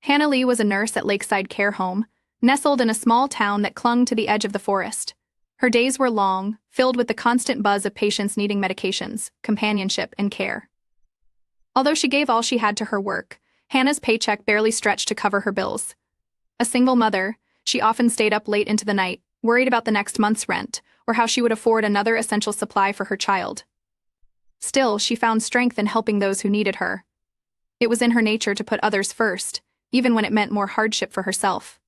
Hannah Lee was a nurse at Lakeside Care Home, nestled in a small town that clung to the edge of the forest. Her days were long, filled with the constant buzz of patients needing medications, companionship, and care. Although she gave all she had to her work, Hannah's paycheck barely stretched to cover her bills. A single mother, she often stayed up late into the night, worried about the next month's rent, or how she would afford another essential supply for her child. Still, she found strength in helping those who needed her. It was in her nature to put others first, even when it meant more hardship for herself.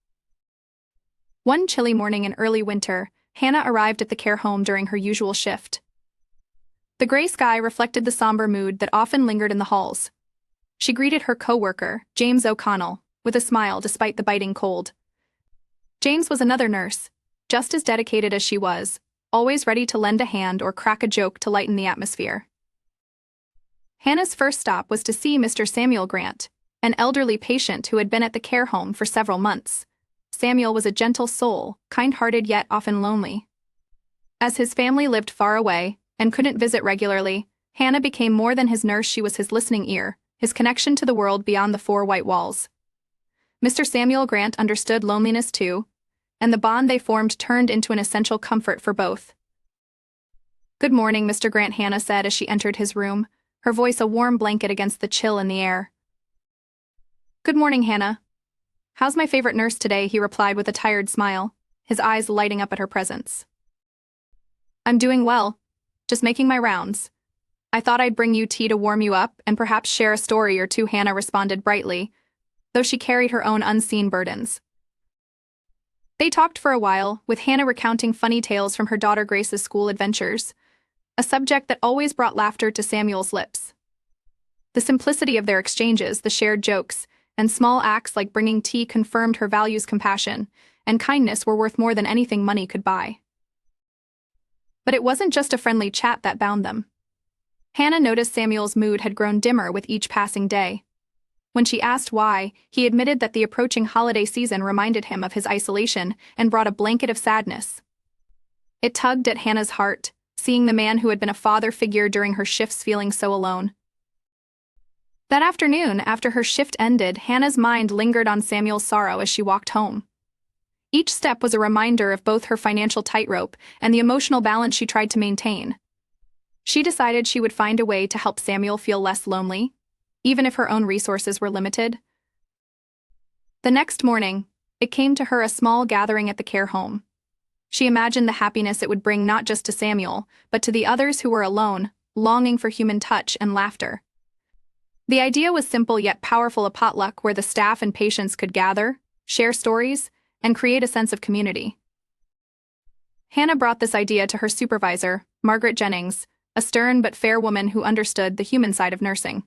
One chilly morning in early winter, Hannah arrived at the care home during her usual shift. The gray sky reflected the somber mood that often lingered in the halls. She greeted her co-worker, James O'Connell, with a smile despite the biting cold. James was another nurse, just as dedicated as she was, always ready to lend a hand or crack a joke to lighten the atmosphere. Hannah's first stop was to see Mr. Samuel Grant, an elderly patient who had been at the care home for several months. Samuel was a gentle soul, kind-hearted yet often lonely. As his family lived far away and couldn't visit regularly, Hannah became more than his nurse. She was his listening ear, his connection to the world beyond the four white walls. Mr. Samuel Grant understood loneliness too, and the bond they formed turned into an essential comfort for both. "Good morning, Mr. Grant," Hannah said as she entered his room, her voice a warm blanket against the chill in the air. "Good morning, Hannah. How's my favorite nurse today?" he replied with a tired smile, his eyes lighting up at her presence. "I'm doing well, just making my rounds. I thought I'd bring you tea to warm you up and perhaps share a story or two," Hannah responded brightly, though she carried her own unseen burdens. They talked for a while, with Hannah recounting funny tales from her daughter Grace's school adventures, a subject that always brought laughter to Samuel's lips. The simplicity of their exchanges, the shared jokes, and small acts like bringing tea confirmed her values. Compassion and kindness were worth more than anything money could buy. But it wasn't just a friendly chat that bound them. Hannah noticed Samuel's mood had grown dimmer with each passing day. When she asked why, he admitted that the approaching holiday season reminded him of his isolation and brought a blanket of sadness. It tugged at Hannah's heart, seeing the man who had been a father figure during her shifts feeling so alone. That afternoon, after her shift ended, Hannah's mind lingered on Samuel's sorrow as she walked home. Each step was a reminder of both her financial tightrope and the emotional balance she tried to maintain. She decided she would find a way to help Samuel feel less lonely, even if her own resources were limited. The next morning, it came to her a small gathering at the care home. She imagined the happiness it would bring not just to Samuel, but to the others who were alone, longing for human touch and laughter. The idea was simple yet powerful: a potluck where the staff and patients could gather, share stories, and create a sense of community. Hannah brought this idea to her supervisor, Margaret Jennings, a stern but fair woman who understood the human side of nursing.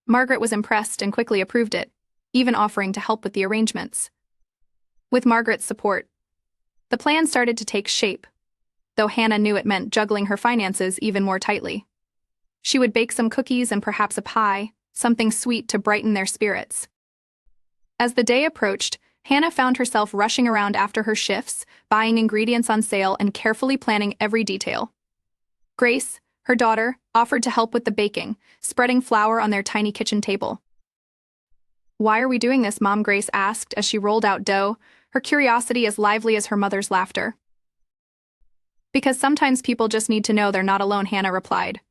Margaret was impressed and quickly approved it, even offering to help with the arrangements. With Margaret's support, the plan started to take shape, though Hannah knew it meant juggling her finances even more tightly. She would bake some cookies and perhaps a pie, something sweet to brighten their spirits. As the day approached, Hannah found herself rushing around after her shifts, buying ingredients on sale and carefully planning every detail. Grace, her daughter, offered to help with the baking, spreading flour on their tiny kitchen table. "Why are we doing this, Mom?" Grace asked as she rolled out dough, her curiosity as lively as her mother's laughter. "Because sometimes people just need to know they're not alone," Hannah replied.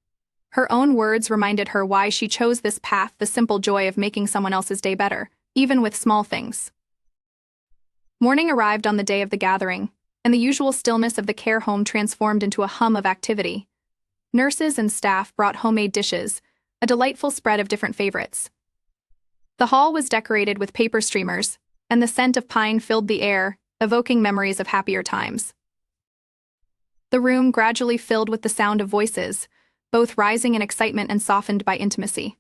Her own words reminded her why she chose this path: the simple joy of making someone else's day better, even with small things. Morning arrived on the day of the gathering, and the usual stillness of the care home transformed into a hum of activity. Nurses and staff brought homemade dishes, a delightful spread of different favorites. The hall was decorated with paper streamers, and the scent of pine filled the air, evoking memories of happier times. The room gradually filled with the sound of voices, both rising in excitement and softened by intimacy.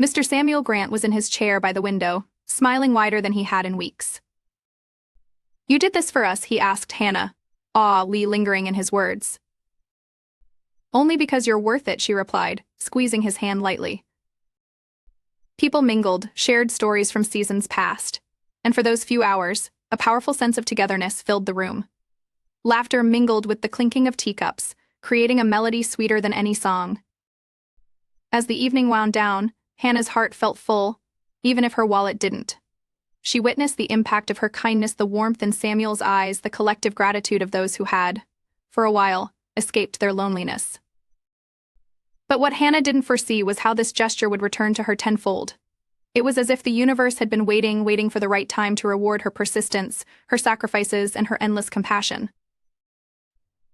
Mr. Samuel Grant was in his chair by the window, smiling wider than he had in weeks. "You did this for us?" he asked Hannah, awe lingering in his words. "Only because you're worth it," she replied, squeezing his hand lightly. People mingled, shared stories from seasons past, and for those few hours, a powerful sense of togetherness filled the room. Laughter mingled with the clinking of teacups, creating a melody sweeter than any song. As the evening wound down, Hannah's heart felt full, even if her wallet didn't. She witnessed the impact of her kindness, the warmth in Samuel's eyes, the collective gratitude of those who had, for a while, escaped their loneliness. But what Hannah didn't foresee was how this gesture would return to her tenfold. It was as if the universe had been waiting for the right time to reward her persistence, her sacrifices, and her endless compassion.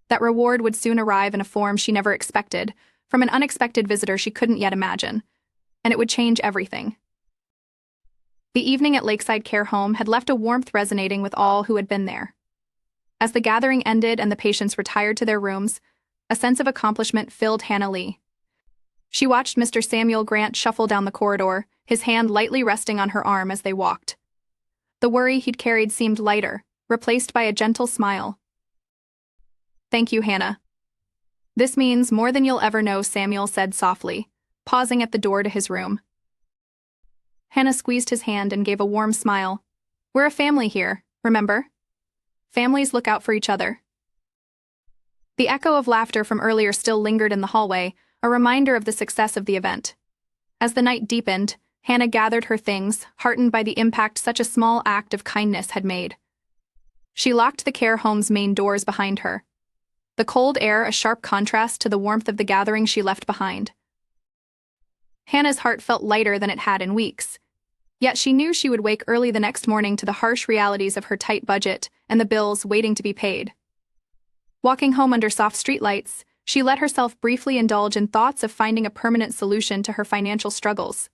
That reward would soon arrive in a form she never expected, from an unexpected visitor she couldn't yet imagine, and it would change everything. The evening at Lakeside Care Home had left a warmth resonating with all who had been there. As the gathering ended and the patients retired to their rooms, a sense of accomplishment filled Hannah Lee. She watched Mr. Samuel Grant shuffle down the corridor, his hand lightly resting on her arm as they walked. The worry he'd carried seemed lighter, replaced by a gentle smile. "Thank you, Hannah. This means more than you'll ever know," Samuel said softly, pausing at the door to his room. Hannah squeezed his hand and gave a warm smile. "We're a family here, remember? Families look out for each other." The echo of laughter from earlier still lingered in the hallway, a reminder of the success of the event. As the night deepened, Hannah gathered her things, heartened by the impact such a small act of kindness had made. She locked the care home's main doors behind her, the cold air a sharp contrast to the warmth of the gathering she left behind. Hannah's heart felt lighter than it had in weeks, yet she knew she would wake early the next morning to the harsh realities of her tight budget and the bills waiting to be paid. Walking home under soft streetlights, she let herself briefly indulge in thoughts of finding a permanent solution to her financial struggles.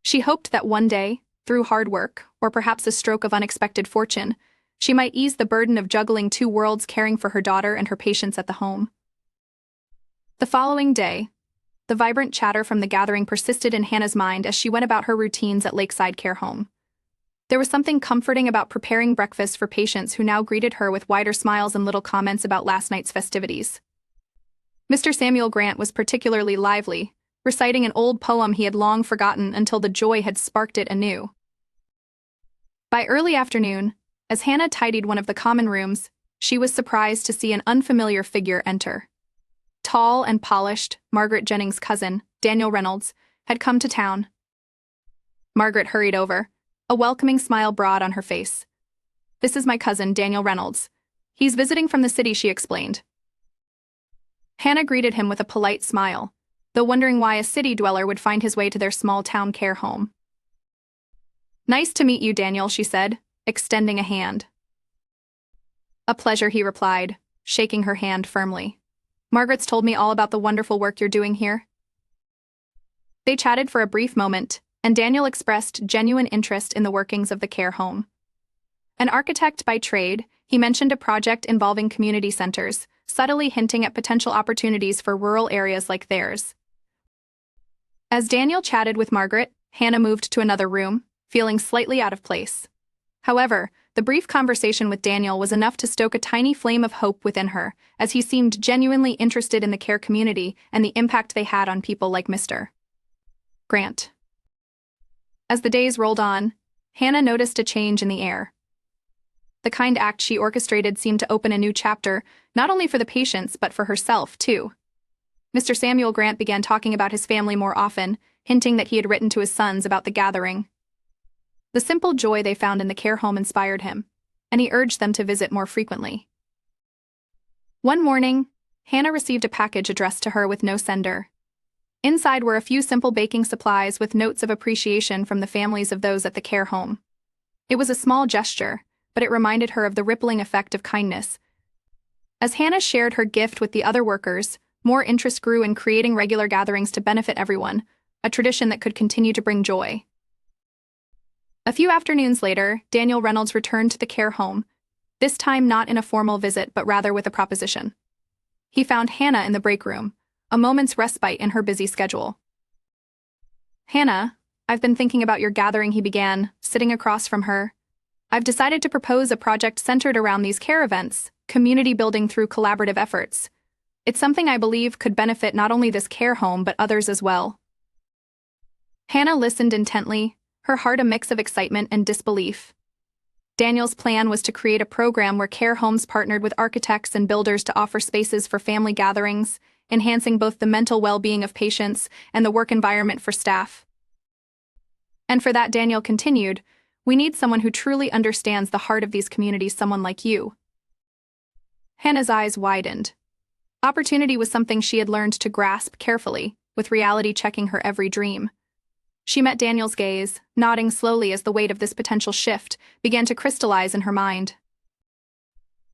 She hoped that one day, through hard work, or perhaps a stroke of unexpected fortune, she might ease the burden of juggling two worlds, caring for her daughter and her patients at the home. The following day, the vibrant chatter from the gathering persisted in Hannah's mind as she went about her routines at Lakeside Care Home. There was something comforting about preparing breakfast for patients who now greeted her with wider smiles and little comments about last night's festivities. Mr. Samuel Grant was particularly lively, reciting an old poem he had long forgotten until the joy had sparked it anew. By early afternoon, as Hannah tidied one of the common rooms, she was surprised to see an unfamiliar figure enter. Tall and polished, Margaret Jennings' cousin, Daniel Reynolds, had come to town. Margaret hurried over, a welcoming smile broad on her face. "This is my cousin, Daniel Reynolds. He's visiting from the city," she explained. Hannah greeted him with a polite smile, though wondering why a city dweller would find his way to their small-town care home. "Nice to meet you, Daniel," she said, extending a hand. "A pleasure," he replied, shaking her hand firmly. "Margaret's told me all about the wonderful work you're doing here." They chatted for a brief moment, and Daniel expressed genuine interest in the workings of the care home. An architect by trade, he mentioned a project involving community centers, subtly hinting at potential opportunities for rural areas like theirs. As Daniel chatted with Margaret, Hannah moved to another room, feeling slightly out of place. However, the brief conversation with Daniel was enough to stoke a tiny flame of hope within her, as he seemed genuinely interested in the care community and the impact they had on people like Mr. Grant. As the days rolled on, Hannah noticed a change in the air. The kind act she orchestrated seemed to open a new chapter, not only for the patients but for herself, too. Mr. Samuel Grant began talking about his family more often, hinting that he had written to his sons about the gathering. The simple joy they found in the care home inspired him, and he urged them to visit more frequently. One morning, Hannah received a package addressed to her with no sender. Inside were a few simple baking supplies with notes of appreciation from the families of those at the care home. It was a small gesture, but it reminded her of the rippling effect of kindness. As Hannah shared her gift with the other workers, more interest grew in creating regular gatherings to benefit everyone, a tradition that could continue to bring joy. A few afternoons later, Daniel Reynolds returned to the care home, this time not in a formal visit but rather with a proposition. He found Hannah in the break room, a moment's respite in her busy schedule. "Hannah, I've been thinking about your gathering," he began, sitting across from her. "I've decided to propose a project centered around these care events, community building through collaborative efforts. It's something I believe could benefit not only this care home but others as well." Hannah listened intently, her heart a mix of excitement and disbelief. Daniel's plan was to create a program where care homes partnered with architects and builders to offer spaces for family gatherings, enhancing both the mental well-being of patients and the work environment for staff. And for that, Daniel continued, We need someone who truly understands the heart of these communities, someone like you." Hannah's eyes widened. Opportunity was something she had learned to grasp carefully, with reality checking her every dream. She met Daniel's gaze, nodding slowly as the weight of this potential shift began to crystallize in her mind.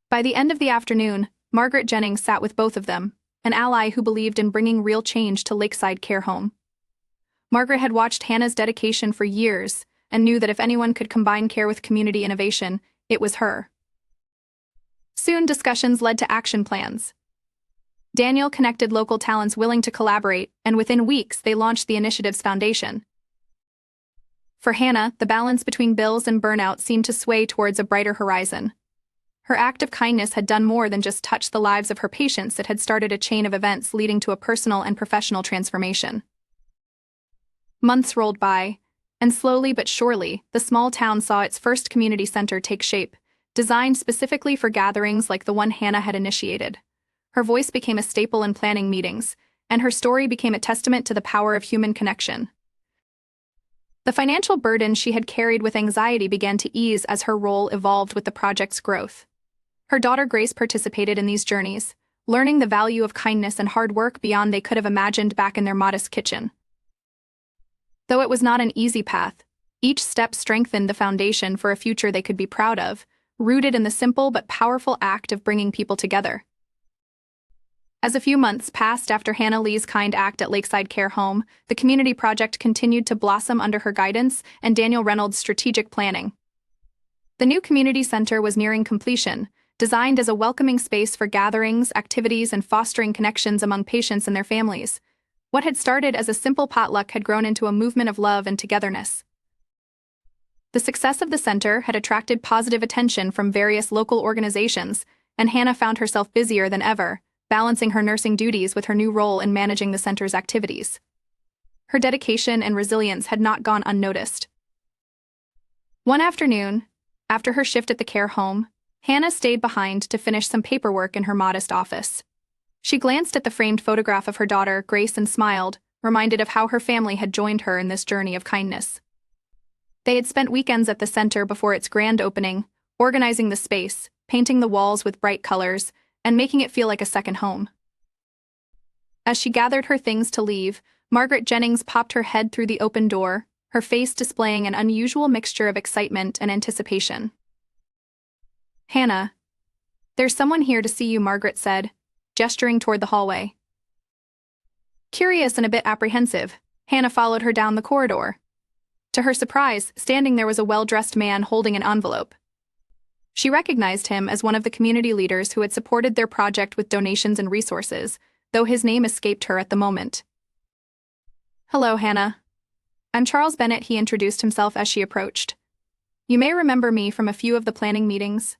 By the end of the afternoon, Margaret Jennings sat with both of them, an ally who believed in bringing real change to Lakeside Care Home. Margaret had watched Hannah's dedication for years and knew that if anyone could combine care with community innovation, it was her. Soon, discussions led to action plans. Daniel connected local talents willing to collaborate, and within weeks, they launched the initiative's foundation. For Hannah, the balance between bills and burnout seemed to sway towards a brighter horizon. Her act of kindness had done more than just touch the lives of her patients, it had started a chain of events leading to a personal and professional transformation. Months rolled by, and slowly but surely, the small town saw its first community center take shape, designed specifically for gatherings like the one Hannah had initiated. Her voice became a staple in planning meetings, and her story became a testament to the power of human connection. The financial burden she had carried with anxiety began to ease as her role evolved with the project's growth. Her daughter Grace participated in these journeys, learning the value of kindness and hard work beyond they could have imagined back in their modest kitchen. Though it was not an easy path, each step strengthened the foundation for a future they could be proud of, rooted in the simple but powerful act of bringing people together. As a few months passed after Hannah Lee's kind act at Lakeside Care Home, the community project continued to blossom under her guidance and Daniel Reynolds' strategic planning. The new community center was nearing completion, designed as a welcoming space for gatherings, activities, and fostering connections among patients and their families. What had started as a simple potluck had grown into a movement of love and togetherness. The success of the center had attracted positive attention from various local organizations, and Hannah found herself busier than ever, balancing her nursing duties with her new role in managing the center's activities. Her dedication and resilience had not gone unnoticed. One afternoon, after her shift at the care home, Hannah stayed behind to finish some paperwork in her modest office. She glanced at the framed photograph of her daughter, Grace, and smiled, reminded of how her family had joined her in this journey of kindness. They had spent weekends at the center before its grand opening, organizing the space, painting the walls with bright colors, and making it feel like a second home. As she gathered her things to leave, Margaret Jennings popped her head through the open door, her face displaying an unusual mixture of excitement and anticipation. "Hannah, there's someone here to see you," Margaret said, gesturing toward the hallway. Curious and a bit apprehensive, Hannah followed her down the corridor. To her surprise, standing there was a well-dressed man holding an envelope. She recognized him as one of the community leaders who had supported their project with donations and resources, though his name escaped her at the moment. "Hello, Hannah. I'm Charles Bennett," he introduced himself as she approached. "You may remember me from a few of the planning meetings."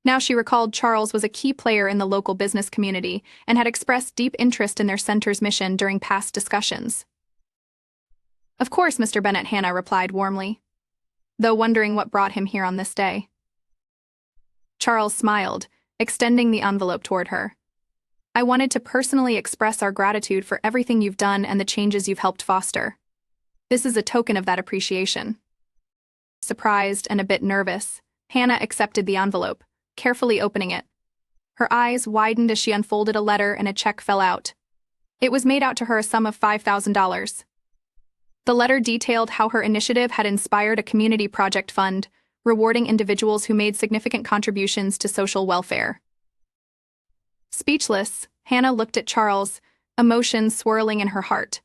Now she recalled Charles was a key player in the local business community and had expressed deep interest in their center's mission during past discussions. "Of course, Mr. Bennett," Hannah replied warmly, though wondering what brought him here on this day. Charles smiled, extending the envelope toward her. "I wanted to personally express our gratitude for everything you've done and the changes you've helped foster. This is a token of that appreciation." Surprised and a bit nervous, Hannah accepted the envelope, carefully opening it. Her eyes widened as she unfolded a letter and a check fell out. It was made out to her a sum of $5,000. The letter detailed how her initiative had inspired a community project fund, rewarding individuals who made significant contributions to social welfare. Speechless, Hannah looked at Charles, emotions swirling in her heart.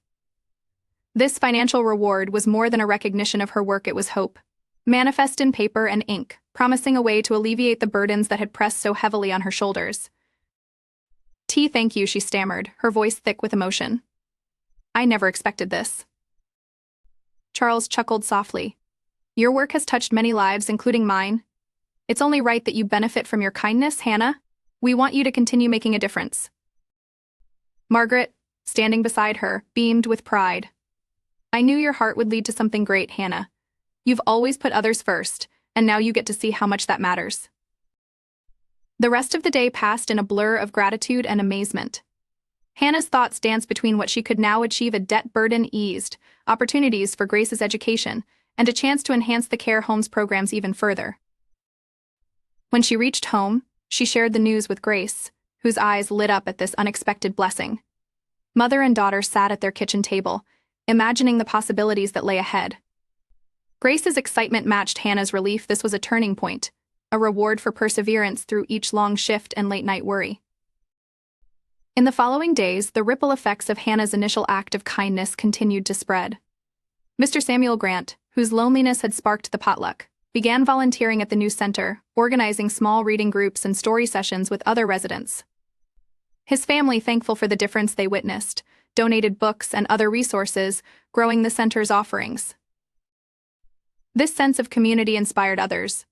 This financial reward was more than a recognition of her work, it was hope, manifest in paper and ink, promising a way to alleviate the burdens that had pressed so heavily on her shoulders. Thank you," she stammered, her voice thick with emotion. "I never expected this." Charles chuckled softly. "Your work has touched many lives, including mine. It's only right that you benefit from your kindness, Hannah. We want you to continue making a difference." Margaret, standing beside her, beamed with pride. "I knew your heart would lead to something great, Hannah. You've always put others first, and now you get to see how much that matters." The rest of the day passed in a blur of gratitude and amazement. Hannah's thoughts danced between what she could now achieve, a debt burden eased, opportunities for Grace's education, and a chance to enhance the care home's programs even further. When she reached home, she shared the news with Grace, whose eyes lit up at this unexpected blessing. Mother and daughter sat at their kitchen table, imagining the possibilities that lay ahead. Grace's excitement matched Hannah's relief. This was a turning point, a reward for perseverance through each long shift and late-night worry. In the following days, the ripple effects of Hannah's initial act of kindness continued to spread. Mr. Samuel Grant, whose loneliness had sparked the potluck, began volunteering at the new center, organizing small reading groups and story sessions with other residents. His family, thankful for the difference they witnessed, donated books and other resources, growing the center's offerings. This sense of community inspired others.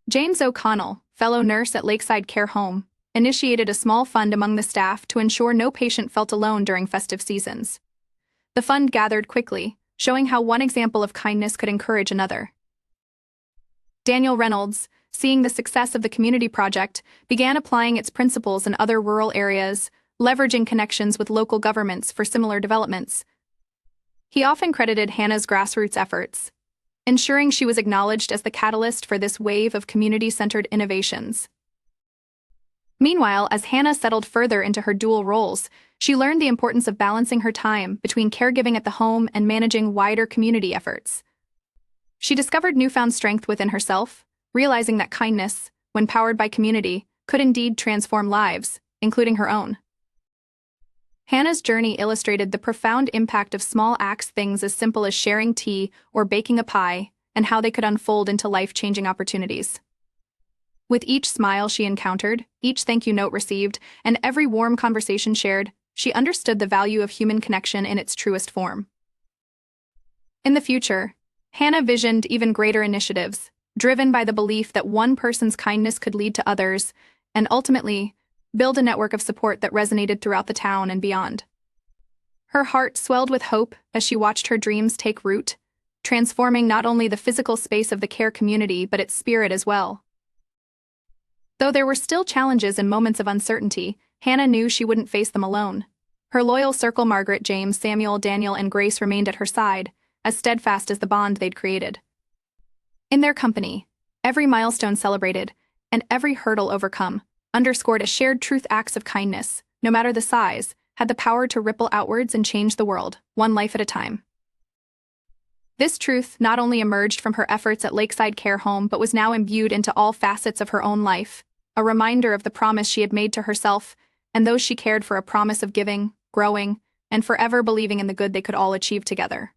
James O'Connell, fellow nurse at Lakeside Care Home, initiated a small fund among the staff to ensure no patient felt alone during festive seasons. The fund gathered quickly, showing how one example of kindness could encourage another. Daniel Reynolds, seeing the success of the community project, began applying its principles in other rural areas, leveraging connections with local governments for similar developments. He often credited Hannah's grassroots efforts, ensuring she was acknowledged as the catalyst for this wave of community-centered innovations. Meanwhile, as Hannah settled further into her dual roles, she learned the importance of balancing her time between caregiving at the home and managing wider community efforts. She discovered newfound strength within herself, realizing that kindness, when powered by community, could indeed transform lives, including her own. Hannah's journey illustrated the profound impact of small acts, things as simple as sharing tea or baking a pie, and how they could unfold into life-changing opportunities. With each smile she encountered, each thank you note received, and every warm conversation shared, she understood the value of human connection in its truest form. In the future, Hannah visioned even greater initiatives, driven by the belief that one person's kindness could lead to others, and ultimately, build a network of support that resonated throughout the town and beyond. Her heart swelled with hope as she watched her dreams take root, transforming not only the physical space of the care community but its spirit as well. Though there were still challenges and moments of uncertainty, Hannah knew she wouldn't face them alone. Her loyal circle, Margaret, James, Samuel, Daniel, and Grace, remained at her side, as steadfast as the bond they'd created. In their company, every milestone celebrated, and every hurdle overcome, underscored a shared truth: acts of kindness, no matter the size, had the power to ripple outwards and change the world, one life at a time. This truth not only emerged from her efforts at Lakeside Care Home but was now imbued into all facets of her own life, a reminder of the promise she had made to herself and those she cared for, a promise of giving, growing, and forever believing in the good they could all achieve together.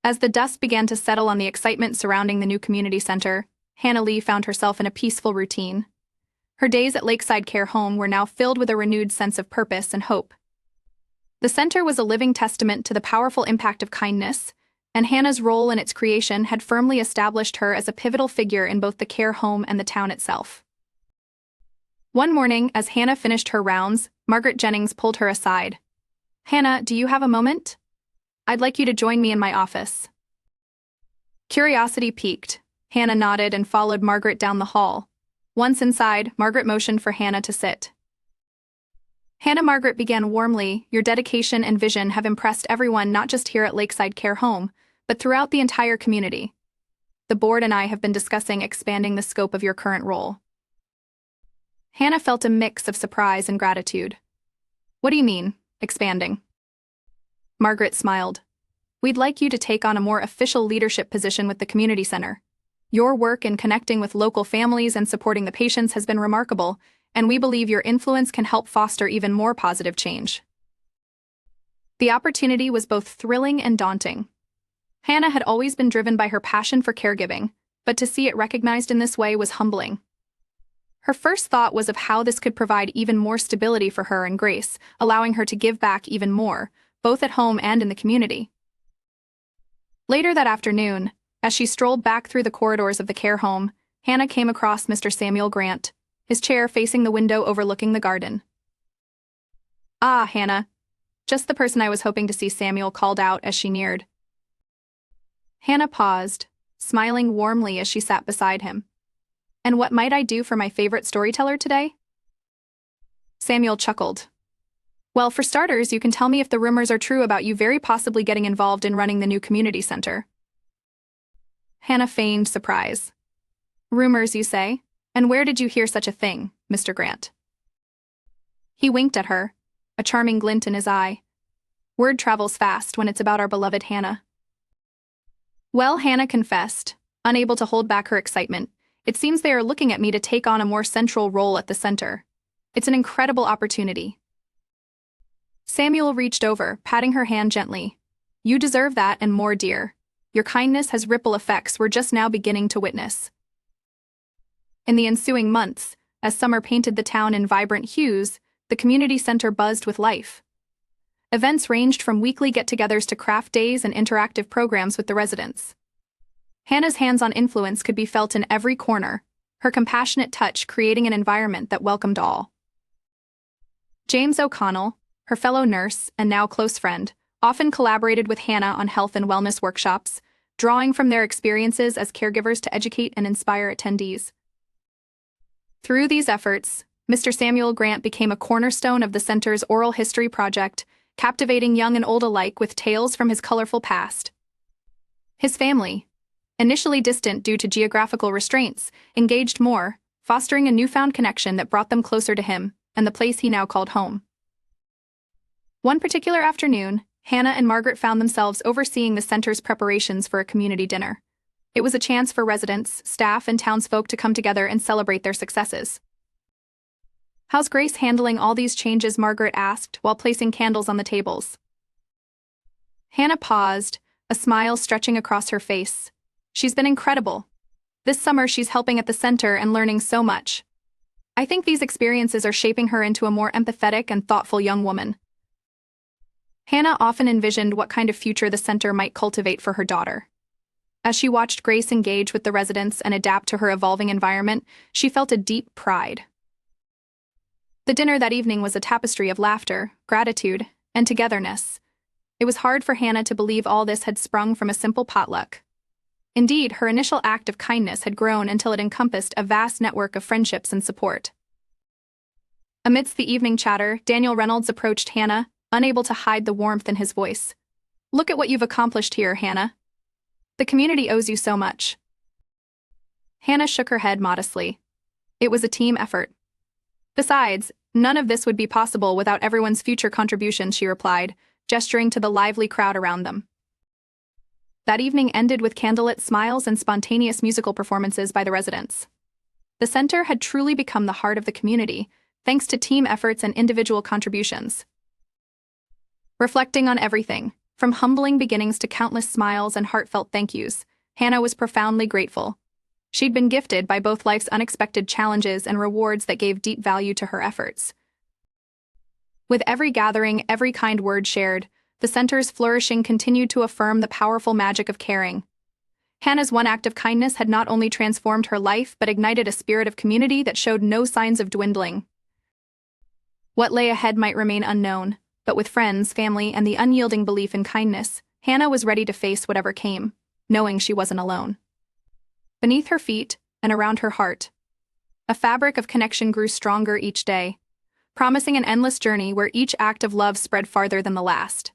As the dust began to settle on the excitement surrounding the new community center, Hannah Lee found herself in a peaceful routine. Her days at Lakeside Care Home were now filled with a renewed sense of purpose and hope. The center was a living testament to the powerful impact of kindness, and Hannah's role in its creation had firmly established her as a pivotal figure in both the care home and the town itself. One morning, as Hannah finished her rounds, Margaret Jennings pulled her aside. "Hannah, do you have a moment? I'd like you to join me in my office." Curiosity piqued. Hannah nodded and followed Margaret down the hall. Once inside, Margaret motioned for Hannah to sit. Margaret began warmly, "Your dedication and vision have impressed everyone, not just here at Lakeside Care Home, but throughout the entire community. The board and I have been discussing expanding the scope of your current role." Hannah felt a mix of surprise and gratitude. "What do you mean, expanding?" Margaret smiled. "We'd like you to take on a more official leadership position with the community center. Your work in connecting with local families and supporting the patients has been remarkable, and we believe your influence can help foster even more positive change." The opportunity was both thrilling and daunting. Hannah had always been driven by her passion for caregiving, but to see it recognized in this way was humbling. Her first thought was of how this could provide even more stability for her and Grace, allowing her to give back even more, both at home and in the community. Later that afternoon, as she strolled back through the corridors of the care home, Hannah came across Mr. Samuel Grant, his chair facing the window overlooking the garden. "Ah, Hannah, just the person I was hoping to see," Samuel called out as she neared. Hannah paused, smiling warmly as she sat beside him. "And what might I do for my favorite storyteller today?" Samuel chuckled. "Well, for starters, you can tell me if the rumors are true about you very possibly getting involved in running the new community center. Hannah feigned surprise. Rumors, you say? And where did you hear such a thing, Mr. Grant? He winked at her, a charming glint in his eye. Word travels fast when it's about our beloved Hannah. Well, Hannah confessed, unable to hold back her excitement. It seems they are looking at me to take on a more central role at the center. It's an incredible opportunity. Samuel reached over, patting her hand gently. You deserve that and more, dear. Your kindness has ripple effects we're just now beginning to witness. In the ensuing months, as summer painted the town in vibrant hues, the community center buzzed with life. Events ranged from weekly get-togethers to craft days and interactive programs with the residents. Hannah's hands-on influence could be felt in every corner, her compassionate touch creating an environment that welcomed all. James O'Connell, her fellow nurse and now close friend, often collaborated with Hannah on health and wellness workshops, drawing from their experiences as caregivers to educate and inspire attendees. Through these efforts, Mr. Samuel Grant became a cornerstone of the center's oral history project, captivating young and old alike with tales from his colorful past. His family, initially distant due to geographical restraints, engaged more, fostering a newfound connection that brought them closer to him and the place he now called home. One particular afternoon, Hannah and Margaret found themselves overseeing the center's preparations for a community dinner. It was a chance for residents, staff, and townsfolk to come together and celebrate their successes. How's Grace handling all these changes? Margaret asked while placing candles on the tables. Hannah paused, a smile stretching across her face. She's been incredible. This summer she's helping at the center and learning so much. I think these experiences are shaping her into a more empathetic and thoughtful young woman. Hannah often envisioned what kind of future the center might cultivate for her daughter. As she watched Grace engage with the residents and adapt to her evolving environment, she felt a deep pride. The dinner that evening was a tapestry of laughter, gratitude, and togetherness. It was hard for Hannah to believe all this had sprung from a simple potluck. Indeed, her initial act of kindness had grown until it encompassed a vast network of friendships and support. Amidst the evening chatter, Daniel Reynolds approached Hannah, unable to hide the warmth in his voice. Look at what you've accomplished here, Hannah. The community owes you so much. Hannah shook her head modestly. It was a team effort. Besides, none of this would be possible without everyone's future contributions, she replied, gesturing to the lively crowd around them. That evening ended with candlelit smiles and spontaneous musical performances by the residents. The center had truly become the heart of the community, thanks to team efforts and individual contributions. Reflecting on everything, from humbling beginnings to countless smiles and heartfelt thank yous, Hannah was profoundly grateful. She'd been gifted by both life's unexpected challenges and rewards that gave deep value to her efforts. With every gathering, every kind word shared, the center's flourishing continued to affirm the powerful magic of caring. Hannah's one act of kindness had not only transformed her life but ignited a spirit of community that showed no signs of dwindling. What lay ahead might remain unknown, but with friends, family, and the unyielding belief in kindness, Hannah was ready to face whatever came, knowing she wasn't alone. Beneath her feet, and around her heart, a fabric of connection grew stronger each day, promising an endless journey where each act of love spread farther than the last.